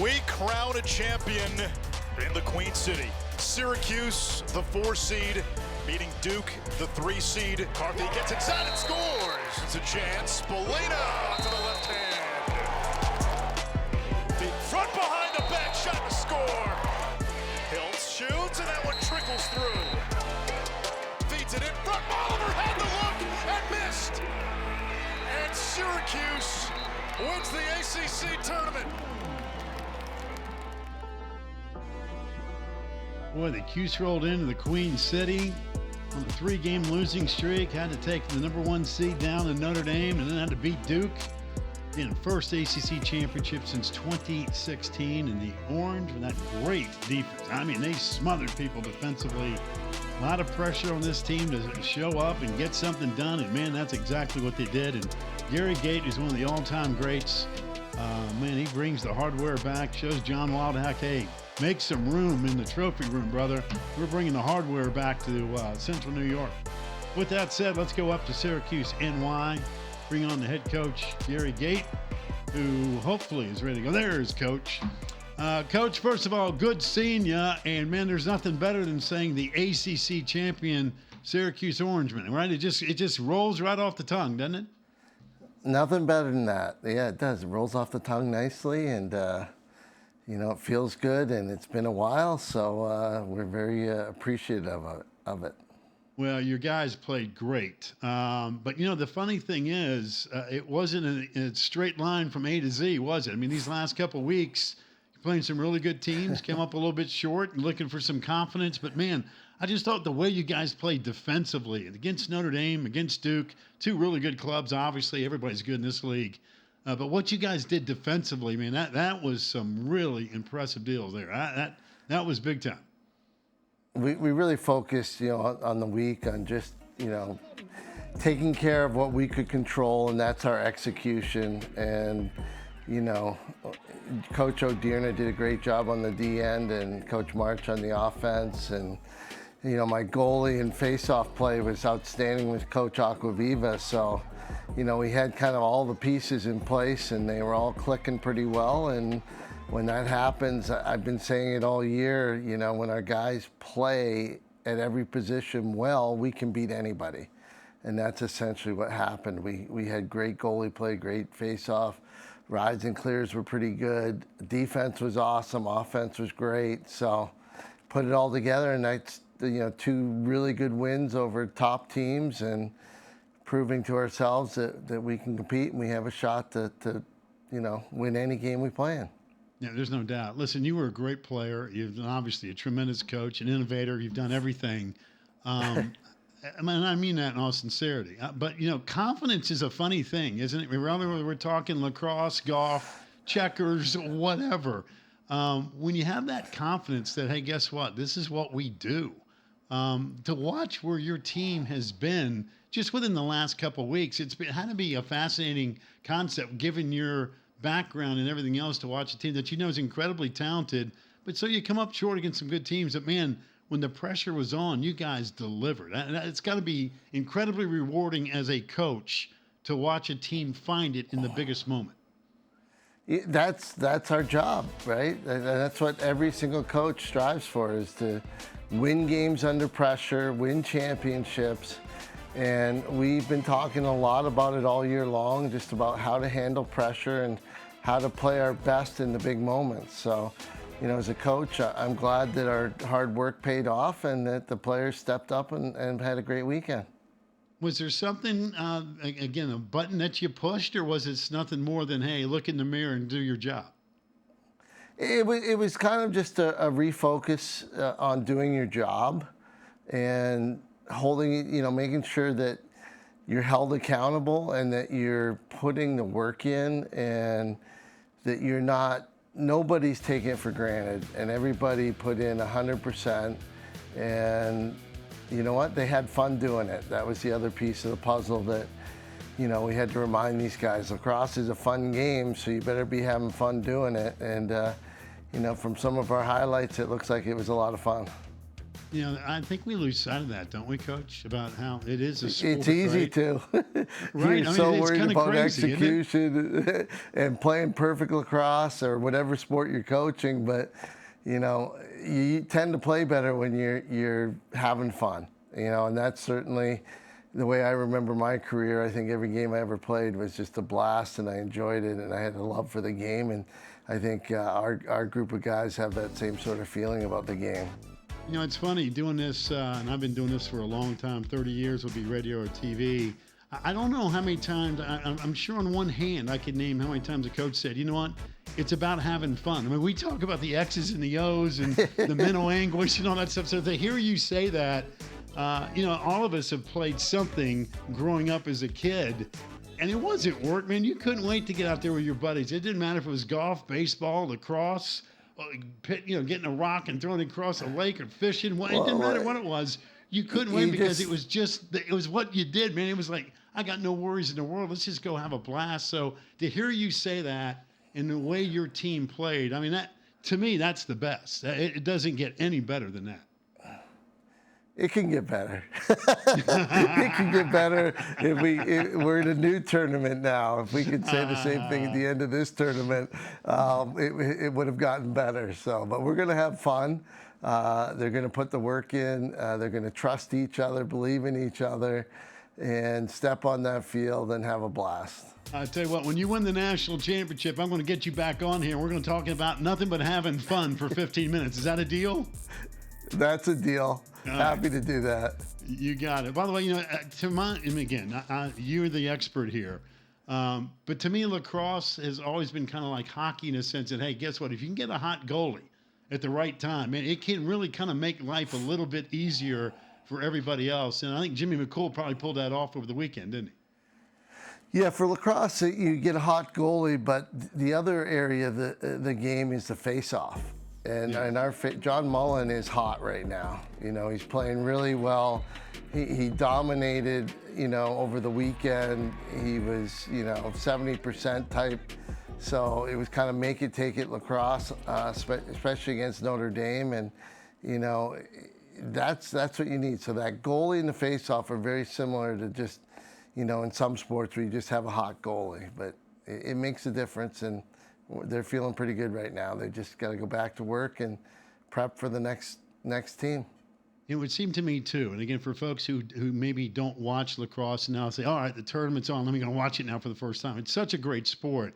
We crown a champion in the Queen City. Syracuse, the 4 seed, beating Duke, the 3 seed. McCarthy gets inside and scores. It's a chance. Spallina to the left hand. The front behind the back shot to score. Hiltz shoots and that one trickles through. Feeds it in front. Oliver had the look and missed. And Syracuse wins the ACC tournament. Boy, the Cuse rolled into the Queen City on a 3-game losing streak. Had to take the number 1 seed down in Notre Dame and then had to beat Duke. In first ACC championship since 2016. And the Orange with that great defense. I mean, they smothered people defensively. A lot of pressure on this team to show up and get something done. And, man, that's exactly what they did. And Gary Gait is one of the all-time greats. Man, he brings the hardware back, shows John Wildhack, hey, make some room in the trophy room, brother. We're bringing the hardware back to Central New York. With that said, let's go up to Syracuse, NY. Bring on the head coach, Gary Gait, who hopefully is ready to go. There's Coach. Coach, first of all, good seeing you. And, man, there's nothing better than saying the ACC champion Syracuse Orangemen, right? It just rolls right off the tongue, doesn't it? Nothing better than that. Yeah, it does. It rolls off the tongue nicely, and you know, it feels good, and it's been a while, so we're very appreciative of it. Well, your guys played great. But, you know, the funny thing is it wasn't a straight line from A to Z, was it? I mean, these last couple of weeks, you're playing some really good teams, came up a little bit short and looking for some confidence. But, man, I just thought the way you guys played defensively against Notre Dame, against Duke, 2 really good clubs, obviously. Everybody's good in this league. But what you guys did defensively, man, that was some really impressive deals there. That was big time. We really focused, you know, on the week on just, you know, taking care of what we could control, and that's our execution. And, you know, Coach O'Dearna did a great job on the D end, and Coach March on the offense. And, you know, my goalie and face-off play was outstanding with Coach Aquaviva. So, you know, we had kind of all the pieces in place, and they were all clicking pretty well. And when that happens, I've been saying it all year, you know, when our guys play at every position well, we can beat anybody. And that's essentially what happened. We had great goalie play, great face-off. Rides and clears were pretty good. Defense was awesome. Offense was great. So put it all together, and that's, you know, 2 really good wins over top teams, and proving to ourselves that we can compete and we have a shot to you know, win any game we play in. Yeah, there's no doubt. Listen, you were a great player. You've obviously a tremendous coach, an innovator. You've done everything. I mean that in all sincerity. But, you know, confidence is a funny thing, isn't it? Remember, we're talking lacrosse, golf, checkers, whatever. When you have that confidence that, hey, guess what? This is what we do. To watch where your team has been just within the last couple of weeks, it had to be a fascinating concept given your background and everything else, to watch a team that you know is incredibly talented. But so you come up short against some good teams. But, man, when the pressure was on, you guys delivered. It's got to be incredibly rewarding as a coach to watch a team find it in the biggest moment. That's our job, right? And that's what every single coach strives for, is to win games under pressure, win championships. And we've been talking a lot about it all year long, just about how to handle pressure and how to play our best in the big moments. So, you know, as a coach, I'm glad that our hard work paid off and that the players stepped up and had a great weekend. Was there something, again, a button that you pushed, or was it nothing more than, hey, look in the mirror and do your job? It was kind of just a refocus on doing your job and holding, you know, making sure that you're held accountable and that you're putting the work in, and that you're not, nobody's taking it for granted, and everybody put in 100%. And you know what? They had fun doing it. That was the other piece of the puzzle that, you know, we had to remind these guys. Lacrosse is a fun game, so you better be having fun doing it. And, you know, from some of our highlights, it looks like it was a lot of fun. I think we lose sight of that, don't we, Coach? About how it is a sport. It's easy right? to. Right. You're so it's worried kinda about crazy, isn't it? execution and playing perfect lacrosse or whatever sport you're coaching, but you tend to play better when you're having fun. And that's certainly the way I remember my career. I think every game I ever played was just a blast, and I enjoyed it, and I had a love for the game. And I think our group of guys have that same sort of feeling about the game. It's funny doing this, and I've been doing this for a long time, 30 years would be radio or TV. I don't know how many times, I'm sure on one hand I could name how many times a coach said, you know what, it's about having fun. I mean, we talk about the X's and the O's and the mental anguish and all that stuff. So to hear you say that, all of us have played something growing up as a kid, and it wasn't work, man. You couldn't wait to get out there with your buddies. It didn't matter if it was golf, baseball, lacrosse, getting a rock and throwing it across a lake or fishing. It didn't matter what it was. You couldn't wait because it was what you did, man. It was like, I got no worries in the world. Let's just go have a blast. So to hear you say that and the way your team played, I mean, that to me, that's the best. It doesn't get any better than that. It can get better. It can get better if we're in a new tournament now. If we could say the same thing at the end of this tournament, it would have gotten better. So, but we're going to have fun. They're going to put the work in. They're going to trust each other, believe in each other, and step on that field and have a blast. I tell you what, when you win the national championship, I'm going to get you back on here. We're going to talk about nothing but having fun for 15 minutes. Is that a deal? That's a deal. Happy to do that. You got it. By the way, you're the expert here. But to me, lacrosse has always been kind of like hockey in a sense that, hey, guess what? If you can get a hot goalie at the right time, man, it can really kind of make life a little bit easier for everybody else. And I think Jimmy McCool probably pulled that off over the weekend, didn't he? Yeah, for lacrosse, you get a hot goalie, but the other area of the game is the face-off. And John Mullen is hot right now. He's playing really well. He dominated, over the weekend. He was, 70% type. So it was kind of make it, take it lacrosse, especially against Notre Dame. And, that's what you need. So that goalie and the face-off are very similar to just, in some sports where you just have a hot goalie. But it makes a difference. And they're feeling pretty good right now. They just got to go back to work and prep for the next team. It would seem to me too. And again, for folks who maybe don't watch lacrosse and now say, all right, the tournament's on, let me go watch it now for the first time. It's such a great sport.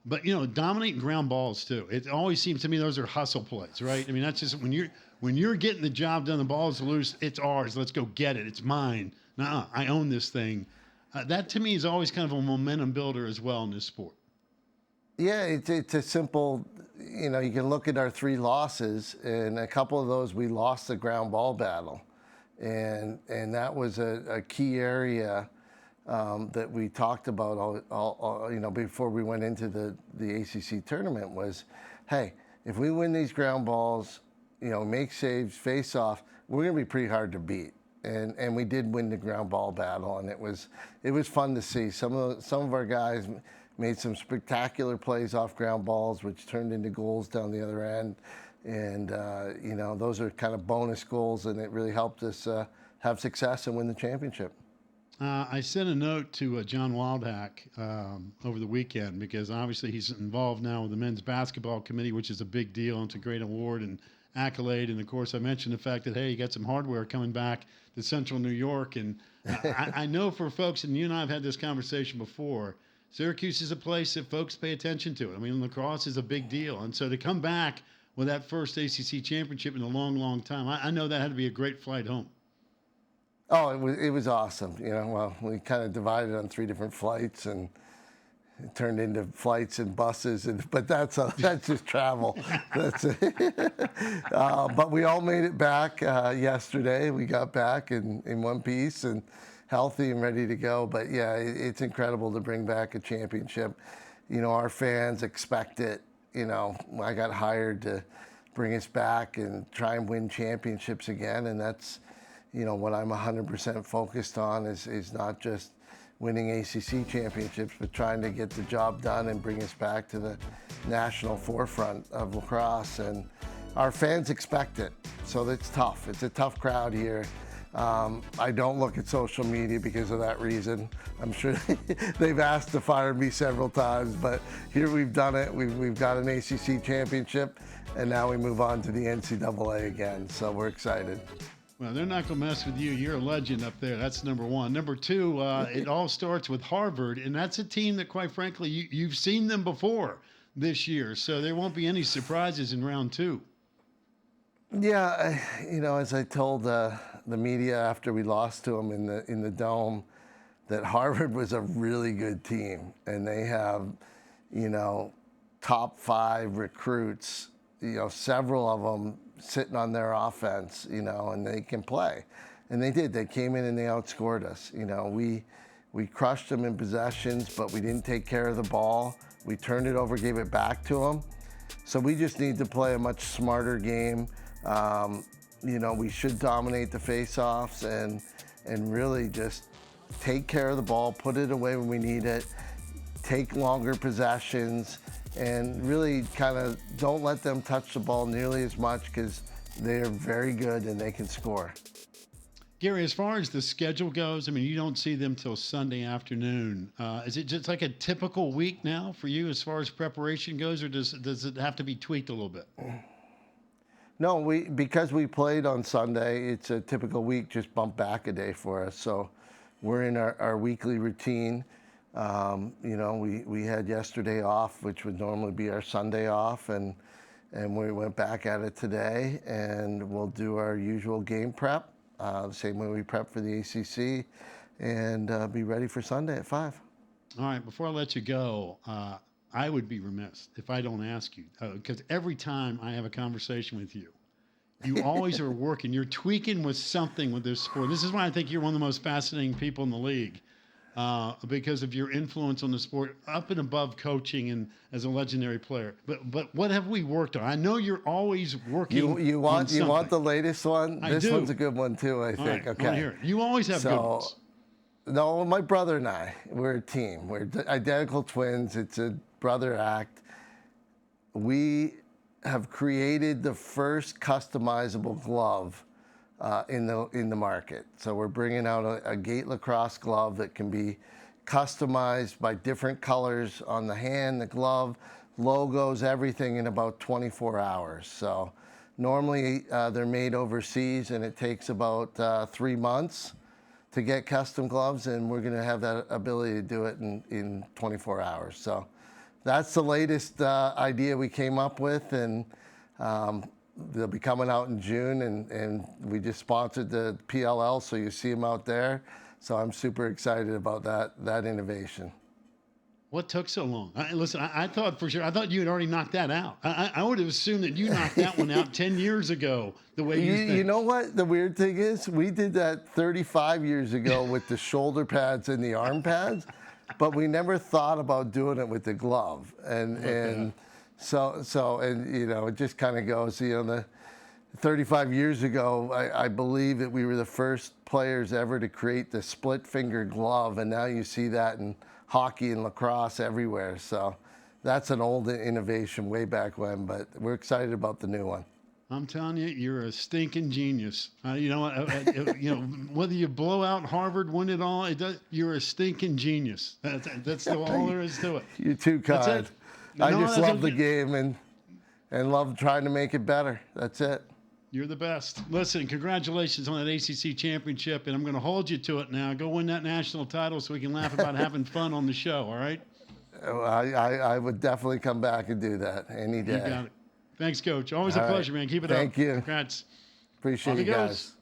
But dominating ground balls too. It always seems to me those are hustle plays, right? I mean, that's just when you're getting the job done, the ball's loose, it's ours. Let's go get it. It's mine. Nuh-uh, I own this thing. That to me is always kind of a momentum builder as well in this sport. Yeah, it's a simple, you can look at our 3 losses, and a couple of those we lost the ground ball battle. And that was a key area that we talked about all before we went into the ACC tournament was, hey, if we win these ground balls, make saves, face off, we're going to be pretty hard to beat. And we did win the ground ball battle, and it was fun to see. Some of our guys made some spectacular plays off ground balls, which turned into goals down the other end. And, those are kind of bonus goals, and it really helped us have success and win the championship. I sent a note to John Wildhack over the weekend because obviously he's involved now with the men's basketball committee, which is a big deal. And it's a great award and accolade. And, of course, I mentioned the fact that, hey, you got some hardware coming back to Central New York. And I know for folks, and you and I have had this conversation before, Syracuse is a place that folks pay attention to. I mean, lacrosse is a big deal. And so to come back with that first ACC championship in a long, long time, I know that had to be a great flight home. Oh, it was awesome. Well, we kind of divided on 3 different flights, and it turned into flights and buses. But that's just travel. That's it. But we all made it back yesterday. We got back in one piece and healthy and ready to go. But yeah, it's incredible to bring back a championship. Our fans expect it. I got hired to bring us back and try and win championships again, and that's what I'm 100% focused on is not just winning ACC championships, but trying to get the job done and bring us back to the national forefront of lacrosse. And our fans expect it. So it's tough. It's a tough crowd here. I don't look at social media because of that reason. I'm sure they've asked to fire me several times, but here we've done it. We've got an ACC championship, and now we move on to the NCAA again. So we're excited. Well, they're not going to mess with you. You're a legend up there. That's number one. Number two, it all starts with Harvard, and that's a team that, quite frankly, you've seen them before this year, so there won't be any surprises in round two. Yeah, as I told the media after we lost to them in the Dome, that Harvard was a really good team, and they have, top 5 recruits, several of them sitting on their offense, and they can play. And they did. They came in and they outscored us. We crushed them in possessions, but we didn't take care of the ball. We turned it over, gave it back to them. So we just need to play a much smarter game. We should dominate the face-offs and really just take care of the ball, put it away when we need it, take longer possessions, and really kind of don't let them touch the ball nearly as much because they're very good and they can score. Gary, as far as the schedule goes, you don't see them till Sunday afternoon. Is it just like a typical week now for you as far as preparation goes, or does it have to be tweaked a little bit? No, because we played on Sunday, it's a typical week, just bump back a day for us. So we're in our weekly routine. We had yesterday off, which would normally be our Sunday off, and we went back at it today, and we'll do our usual game prep, the same way we prep for the ACC, and be ready for Sunday at 5. All right, before I let you go, I would be remiss if I don't ask you, because every time I have a conversation with you, you always are working. You're tweaking with something with this sport. This is why I think you're one of the most fascinating people in the league, because of your influence on the sport, up and above coaching and as a legendary player. But what have we worked on? I know you're always working. You want the latest one? This one's a good one too, I think. Right, okay. Hear it. You always have good ones. No, my brother and I, we're a team. We're identical twins. It's a brother act. We have created the first customizable glove in the market. So we're bringing out a Gait Lacrosse glove that can be customized by different colors on the hand, the glove, logos, everything in about 24 hours. So normally they're made overseas, and it takes about 3 months to get custom gloves, and we're going to have that ability to do it in 24 hours. So that's the latest idea we came up with, and they'll be coming out in June, and we just sponsored the PLL, so you see them out there. So I'm super excited about that innovation. What took so long? Listen, I thought for sure, I thought you had already knocked that out. I would have assumed that you knocked that one out 10 years ago, the way you think. You know what the weird thing is? We did that 35 years ago with the shoulder pads and the arm pads, but we never thought about doing it with the glove. And so it just kind of goes, the 35 years ago, I believe that we were the first players ever to create the split finger glove, and now you see that in hockey and lacrosse everywhere. So that's an old innovation way back when, but we're excited about the new one. I'm telling you, you're a stinking genius. Whether you blow out Harvard, win it all, you're a stinking genius. That's all there is to it. You're too kind. That's it. I just love the game and love trying to make it better. That's it. You're the best. Listen, congratulations on that ACC championship, and I'm going to hold you to it now. Go win that national title so we can laugh about having fun on the show, all right? I would definitely come back and do that any day. You got it. Thanks, Coach. Always a pleasure, man. Keep it up. Thank you. Congrats. Appreciate you guys.